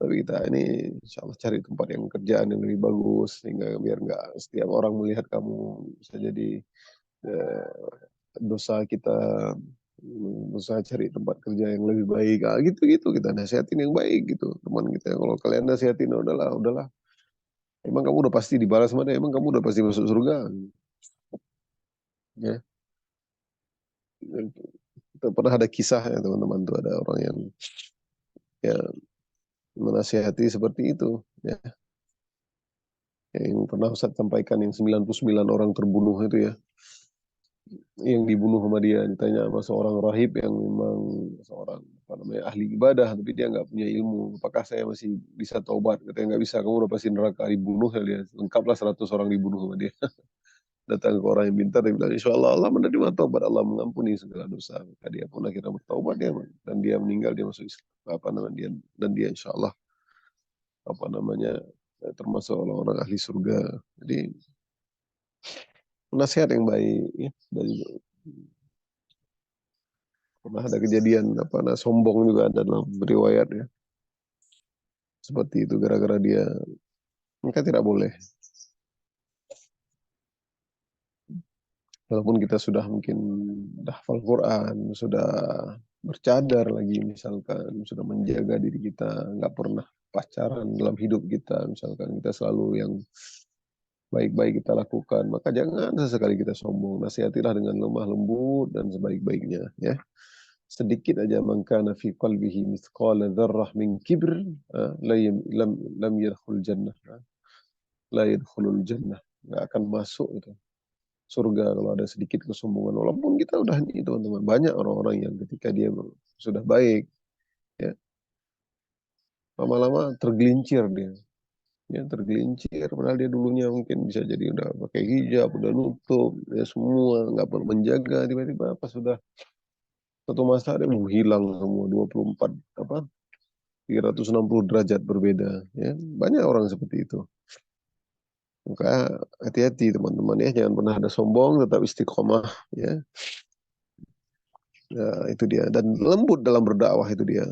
Tapi kita ini insya Allah cari tempat yang kerjaan yang lebih bagus, sehingga biar nggak setiap orang melihat kamu bisa jadi eh, dosa kita, usaha cari tempat kerja yang lebih baik. Ah, gitu-gitu kita nasihatin yang baik gitu. Teman kita, kalau kalian nasihatin, udahlah, udahlah. Emang kamu udah pasti dibalas mana? Emang kamu udah pasti masuk surga? Ya, kita pernah ada kisah ya teman-teman, tuh ada orang yang ya menasihati seperti itu. Ya, yang pernah Ustaz sampaikan, yang 99 orang terbunuh itu ya, yang dibunuh sama dia, ditanya sama seorang rahib yang memang seorang apa namanya ahli ibadah, tapi dia nggak punya ilmu. Apakah saya masih bisa taubat? Katanya nggak bisa, kamu udah pasti neraka, dibunuh ya dia. Lengkaplah 100 orang dibunuh sama dia. Datang ke orang yang pintar, dia bilang, insya Allah Allah menerima taubat, Allah mengampuni segala dosa. Maka dia pun akhirnya bertaubat dia, dan dia meninggal, dia masuk Islam, apa namanya dia, dan dia insya Allah apa namanya termasuk orang-orang ahli surga. Jadi nasihat yang baik ya. Dari pernah ada kejadian apa nah, sombong juga ada dalam riwayat ya, seperti itu, gara-gara dia, maka tidak boleh, walaupun kita sudah mungkin dah hafal Quran, sudah bercadar lagi misalkan, sudah menjaga diri kita, nggak pernah pacaran dalam hidup kita, misalkan kita selalu yang baik-baik kita lakukan, maka jangan sesekali kita sombong. Nasihatilah dengan lemah lembut dan sebaik-baiknya ya. Sedikit aja, man kana fi qalbihi mithqala dzarrah min kibr lam yadkhul jannah, la yadkhulul jannah, nggak akan masuk itu surga kalau ada sedikit kesombongan. Walaupun kita udah ini teman-teman, banyak orang-orang yang ketika dia sudah baik ya, lama-lama tergelincir dia, ya tergelincir, padahal dia dulunya mungkin bisa jadi udah pakai hijab, udah nutup, ya semua nggak perlu menjaga, tiba-tiba pas sudah satu masa dia menghilang semua 24 apa 360 derajat berbeda, ya banyak orang seperti itu. Maka hati-hati teman-teman ya, jangan pernah ada sombong, tetap istiqomah ya. Ya, itu dia, dan lembut dalam berdakwah itu dia.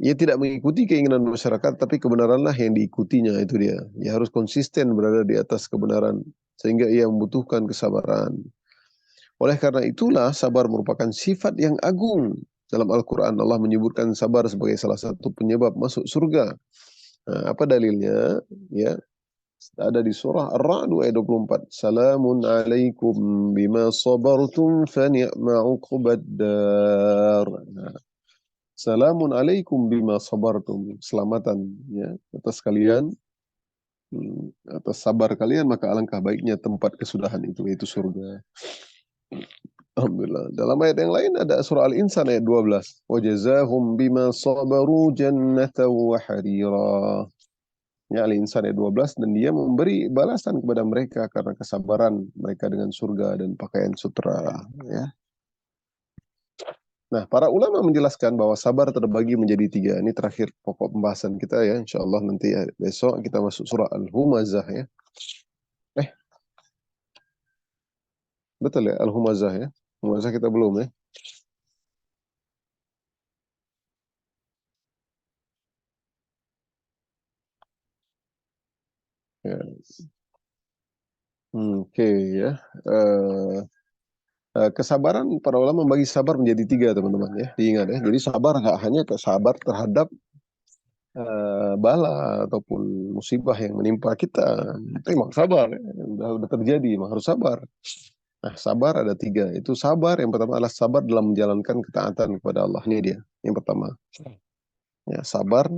Ia tidak mengikuti keinginan masyarakat, tapi kebenaranlah yang diikutinya, itu dia. Ia harus konsisten berada di atas kebenaran, sehingga ia membutuhkan kesabaran. Oleh karena itulah, sabar merupakan sifat yang agung. Dalam Al-Quran, Allah menyebutkan sabar sebagai salah satu penyebab masuk surga. Nah, apa dalilnya? Ya, ada di surah Ar-Ra'd ayat 24. Salamun alaikum bima sabartum fa ni'ma uqbad dar. Nah, salamun alaikum bima sabartum. Selamatan ya atas kalian, atas sabar kalian, maka alangkah baiknya tempat kesudahan itu, yaitu surga. Alhamdulillah. Dalam ayat yang lain ada surah Al-Insan ayat 12. Wa jazahum bima sabaru jannatan wa harira. Ya, Al-Insan ayat 12, dan dia memberi balasan kepada mereka karena kesabaran mereka dengan surga dan pakaian sutra, ya. Nah, para ulama menjelaskan bahwa sabar terbagi menjadi tiga. Ini terakhir pokok pembahasan kita ya. Insya Allah nanti ya, besok kita masuk surah Al-Humazah ya. Betul ya, Al-Humazah ya. Humazah kita belum ya. Ya. Oke ya. Eh, Kesabaran, para ulama membagi sabar menjadi tiga teman-teman ya. Diingat ya. Jadi sabar nggak hanya sabar terhadap bala ataupun musibah yang menimpa kita. Itu memang sabar, ya. Udah terjadi, memang harus sabar. Nah, sabar ada tiga. Itu sabar, yang pertama adalah sabar dalam menjalankan ketaatan kepada Allah. Ini dia, yang pertama. Ya, sabar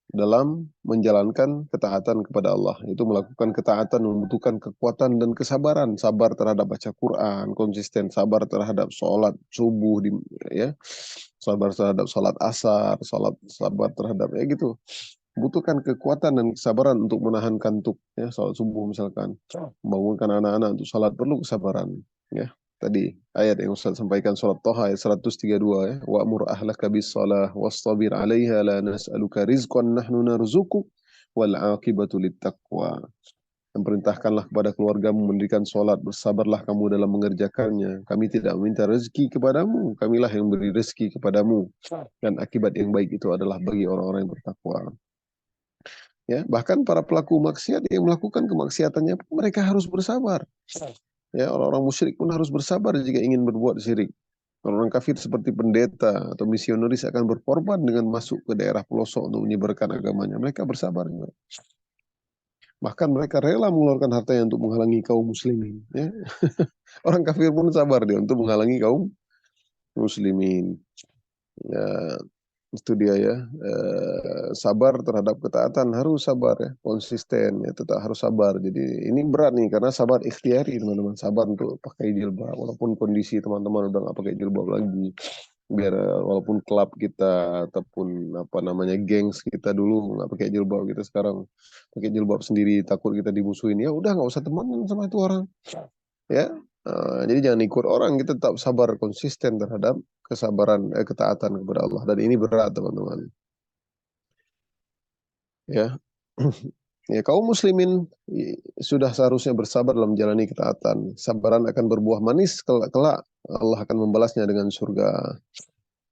dalam menjalankan ketaatan kepada Allah. Itu melakukan ketaatan membutuhkan kekuatan dan kesabaran. Sabar terhadap baca Quran, konsisten. Sabar terhadap sholat subuh, ya. Sabar terhadap sholat asar, sabar terhadap, ya gitu. Butuhkan kekuatan dan kesabaran untuk menahan kantuk, ya, salat subuh misalkan, membangunkan anak-anak untuk salat, perlu kesabaran, ya. Tadi ayat yang Ustaz sampaikan, surat Thaha ayat 132 ya, wa'mur ahlaka bis-shalah wastabir 'alaiha la nas'aluka rizqan nahnu narzuquk wal 'aqibatu lit-taqwa. Dan perintahkanlah kepada keluargamu mendirikan sholat, bersabarlah kamu dalam mengerjakannya. Kami tidak meminta rezeki kepadamu, kamilah yang beri rezeki kepadamu. Dan akibat yang baik itu adalah bagi orang-orang yang bertakwa. Ya, bahkan para pelaku maksiat yang melakukan kemaksiatannya, mereka harus bersabar. Ya, orang-orang musyrik pun harus bersabar jika ingin berbuat syirik. Orang kafir seperti pendeta atau misionaris akan berkorban dengan masuk ke daerah pelosok untuk menyebarkan agamanya. Mereka bersabar juga. Bahkan mereka rela mengeluarkan hartanya untuk menghalangi kaum muslimin. Ya. Orang kafir pun sabar dia untuk menghalangi kaum muslimin. Ya, itu dia ya. Sabar terhadap ketaatan, harus sabar ya, konsisten ya, tetap harus sabar. Jadi ini berat nih karena sabar ikhtiari teman-teman, sabar untuk pakai jilbab walaupun kondisi teman-teman udah nggak pakai jilbab lagi. Biar walaupun klub kita ataupun apa namanya gengs kita dulu nggak pakai jilbab, kita sekarang pakai jilbab sendiri, takut kita dimusuhin, ya udah nggak usah temenan sama itu orang ya. Jadi jangan ikut orang, kita tetap sabar konsisten terhadap ketaatan kepada Allah, dan ini berat teman-teman ya. Ya, kaum muslimin sudah seharusnya bersabar dalam menjalani ketaatan. Sabaran akan berbuah manis kelak Allah akan membalasnya dengan surga.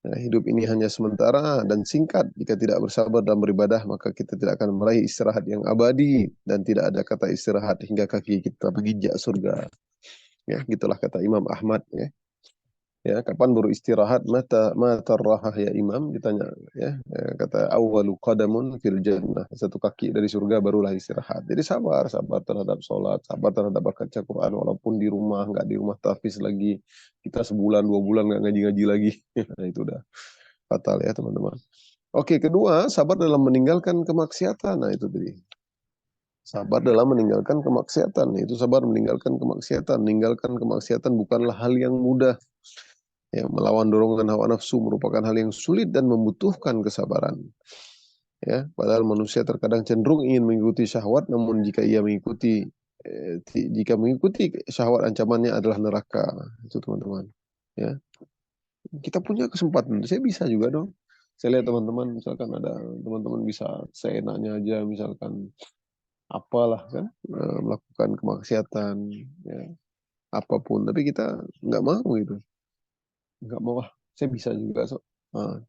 Nah, hidup ini hanya sementara dan singkat. Jika tidak bersabar dalam beribadah, maka kita tidak akan meraih istirahat yang abadi, dan tidak ada kata istirahat hingga kaki kita menginjak surga. Ya, gitulah kata Imam Ahmad ya. Ya, kapan baru istirahat? Mata rahah ya Imam, ditanya ya. Kata awwalu qadamun fil jannah. Satu kaki dari surga barulah istirahat. Jadi sabar terhadap sholat, sabar terhadap baca Quran walaupun di rumah, nggak di rumah tahfiz lagi. Kita sebulan 2 bulan nggak ngaji-ngaji lagi. Nah, itu udah fatal ya teman-teman. Oke, kedua, sabar dalam meninggalkan kemaksiatan. Nah, itu tadi. Sabar dalam meninggalkan kemaksiatan. Itu sabar meninggalkan kemaksiatan. Meninggalkan kemaksiatan bukanlah hal yang mudah. Ya, melawan dorongan hawa nafsu merupakan hal yang sulit dan membutuhkan kesabaran. Ya, padahal manusia terkadang cenderung ingin mengikuti syahwat, namun jika mengikuti syahwat ancamannya adalah neraka. Itu teman-teman. Ya, kita punya kesempatan. Saya bisa juga dong. Saya lihat teman-teman, misalkan ada teman-teman bisa seenaknya aja, misalkan apalah kan, melakukan kemaksiatan, ya, apapun. Tapi kita nggak mau gitu, nggak mau ah. Saya bisa juga, so. Ah,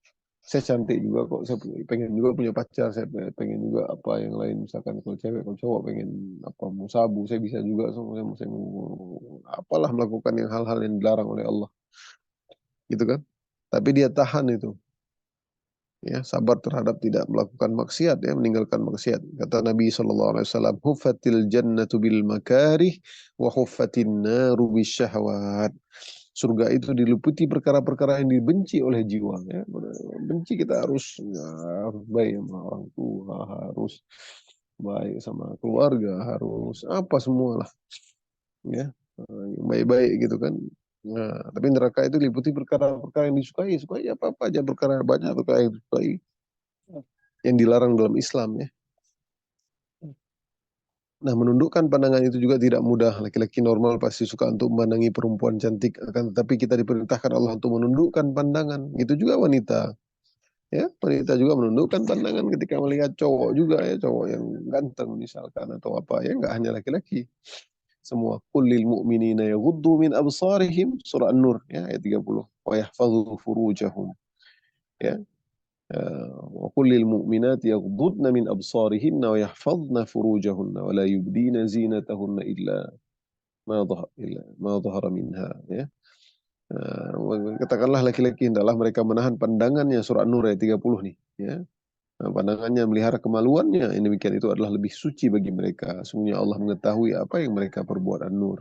saya cantik juga kok, saya pengen juga punya pacar, saya pengen juga apa yang lain, misalkan kalau cewek, kalau cowok pengen apa, mau sabu, saya bisa juga, so. Saya mau apalah, melakukan yang hal-hal yang dilarang oleh Allah, gitu kan. Tapi dia tahan itu, ya, sabar terhadap tidak melakukan maksiat, ya, meninggalkan maksiat. Kata Nabi SAW, huffatil jannatu bil makarih wa huffatin naru bisyahwat. Surga itu diliputi perkara-perkara yang dibenci oleh jiwa, ya. Benci, kita harus, ya, baik sama orang tua, harus baik sama keluarga, harus apa semualah, ya, yang baik-baik gitu kan. Nah, tapi neraka itu diliputi perkara-perkara yang sukai apa-apa aja, perkara banyak perkara yang disukai, yang dilarang dalam Islam, ya. Nah, menundukkan pandangan itu juga tidak mudah. Laki-laki normal pasti suka untuk memandangi perempuan cantik, akan tetapi kita diperintahkan Allah untuk menundukkan pandangan. Itu juga wanita. Ya, wanita juga menundukkan pandangan ketika melihat cowok juga, ya, cowok yang ganteng misalkan atau apa, ya, nggak hanya laki-laki. Semua. Qul lil mu'minina yaghuddu min absarihim, surah An-Nur, ya, ayat 30. Wa yahfadhu furujahum. Ya. وقل للمؤمنات يغضضن من أبصارهن ويحفظن فروجهن ولا يبدين زينتهن إلا ما ظهر منها, ya. Katakanlah laki-laki hendaklah mereka menahan pandangannya, surah An-Nur ayat 30 nih, ya. Nah, pandangannya melihara kemaluannya, yang demikian itu adalah lebih suci bagi mereka. Sungguhnya Allah mengetahui apa yang mereka perbuat. An-Nur.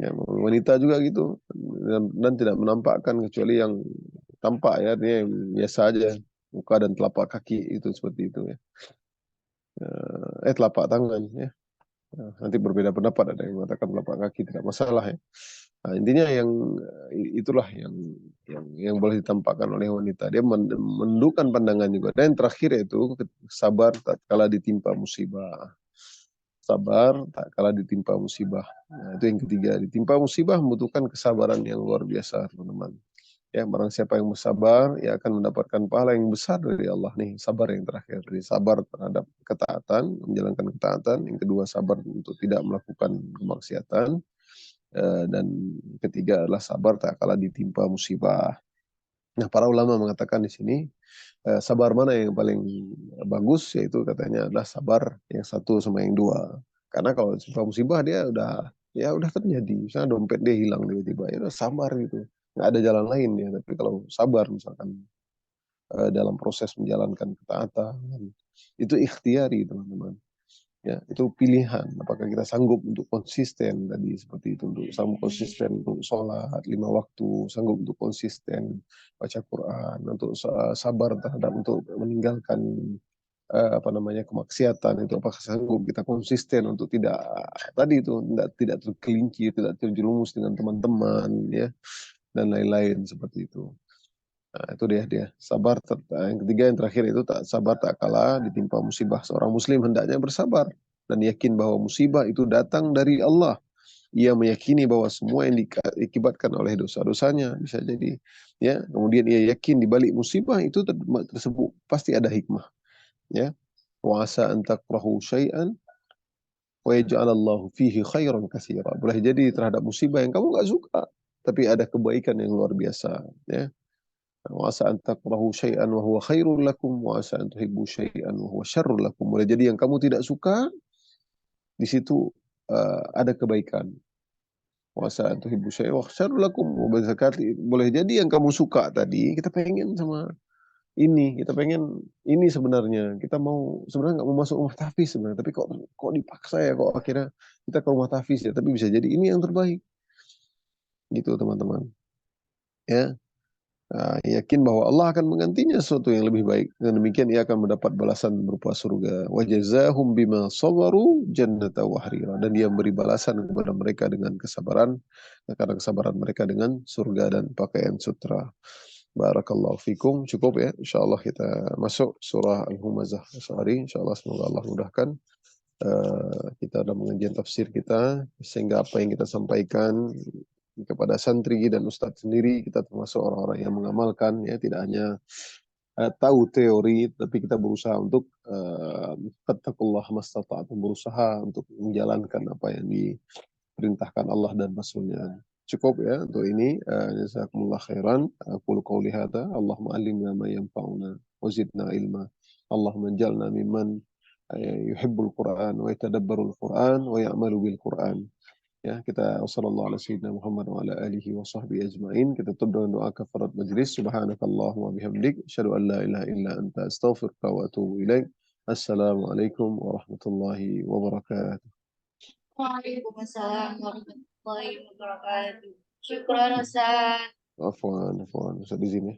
Ya, wanita juga gitu, dan tidak menampakkan kecuali yang tampak, ya, dia yang biasa aja, muka dan telapak kaki itu seperti itu, ya. Telapak tangan, ya. Nah, nanti berbeda pendapat, ada yang mengatakan telapak kaki tidak masalah, ya. Nah, intinya yang itulah yang boleh ditampakkan oleh wanita. Dia menundukkan pandangan juga. Dan yang terakhir yaitu sabar tak kala ditimpa musibah. Sabar tak kala ditimpa musibah. Nah, itu yang ketiga. Ditimpa musibah membutuhkan kesabaran yang luar biasa, teman-teman. Ya, barang siapa yang bersabar, ia akan mendapatkan pahala yang besar dari Allah nih. Sabar yang terakhir. Jadi sabar terhadap ketaatan, menjalankan ketaatan. Yang kedua, sabar untuk tidak melakukan kemaksiatan. Dan ketiga adalah sabar tak kala ditimpa musibah. Nah, para ulama mengatakan di sini, sabar mana yang paling bagus, yaitu katanya adalah sabar yang satu sama yang dua. Karena kalau musibah dia udah terjadi. Misalnya dompet dia hilang tiba-tiba, ya udah sabar gitu. Nggak ada jalan lain ya. Tapi kalau sabar misalkan dalam proses menjalankan ketaatan, itu ikhtiari, teman-teman. Ya, itu pilihan. Apakah kita sanggup untuk konsisten tadi seperti itu, untuk sanggup konsisten untuk sholat 5 waktu, sanggup untuk konsisten baca Quran, untuk sabar terhadap untuk meninggalkan kemaksiatan, itu apakah sanggup kita konsisten untuk tidak tadi itu tidak tergelincir, tidak terjerumus dengan teman-teman, ya, dan lain-lain seperti itu. Nah, itu dia sabar. Yang ketiga, yang terakhir itu tak sabar tak kala ditimpa musibah. Seorang muslim hendaknya bersabar dan yakin bahwa musibah itu datang dari Allah. Ia meyakini bahwa semua yang diakibatkan oleh dosa-dosanya bisa jadi, ya. Kemudian ia yakin di balik musibah itu tersebut pasti ada hikmah, ya. Wa asa an takrahu syai'an wa yaj'alallahu fihi khairan katsira. Boleh jadi terhadap musibah yang kamu nggak suka, tapi ada kebaikan yang luar biasa, ya. Wa asa an takrahu syai'an wa huwa khairul lakum wa asa an tuhibbu syai'an wa huwa syarrul lakum. Boleh jadi yang kamu tidak suka di situ ada kebaikan. Wa asa an tuhibbu syai'an wa syarrul lakum. Boleh jadi yang kamu suka tadi kita pengen sama ini, kita pengen ini sebenarnya. Kita mau sebenarnya nggak mau masuk rumah tahfiz sebenarnya, tapi kok dipaksa ya, kok akhirnya kita ke rumah tahfiz ya, tapi bisa jadi ini yang terbaik. Gitu, teman-teman. Ya. Yakin bahwa Allah akan menggantinya sesuatu yang lebih baik. Dan demikian ia akan mendapat balasan berupa surga. Wa jazahum bima sabaru jannata wa harira. Dan dia memberi balasan kepada mereka dengan kesabaran. Karena kesabaran mereka dengan surga dan pakaian sutra. Barakallahu fikum. Cukup ya, insyaallah kita masuk surah Al-Humazah sehari, insyaallah semoga Allah mudahkan. Kita dalam pengajian tafsir kita, sehingga apa yang kita sampaikan kepada santri dan ustadz sendiri, kita termasuk orang-orang yang mengamalkan, ya, tidak hanya tahu teori, tapi kita berusaha untuk fattakullah mastata'tum, berusaha untuk menjalankan apa yang diperintahkan Allah dan Rasulnya. Cukup ya untuk ini. Jazakumullah khairan. Aqulu qawli hadza, Allahumma allimna ma yanfa'una wa zidna ilma. Allahumma ij'alna mimman yuhibbul Qur'an wa yatadabbarul Qur'an wa ya'malu bil Qur'an. Ya, kita wassallallahu ala sayyidina Muhammad wa ala alihi wa sahbihi ajma'in. Kita tutup dengan doa kafarat majlis. Subhanakallahumma bihamdik, asyhadu an la ilaha illa anta, astaghfiruka wa atubu ilaik. Assalamualaikum warahmatullahi wabarakatuh. Waalaikumsalam warahmatullahi wabarakatuh. Syukran Ustaz. Afwan, Ustaz izin ya.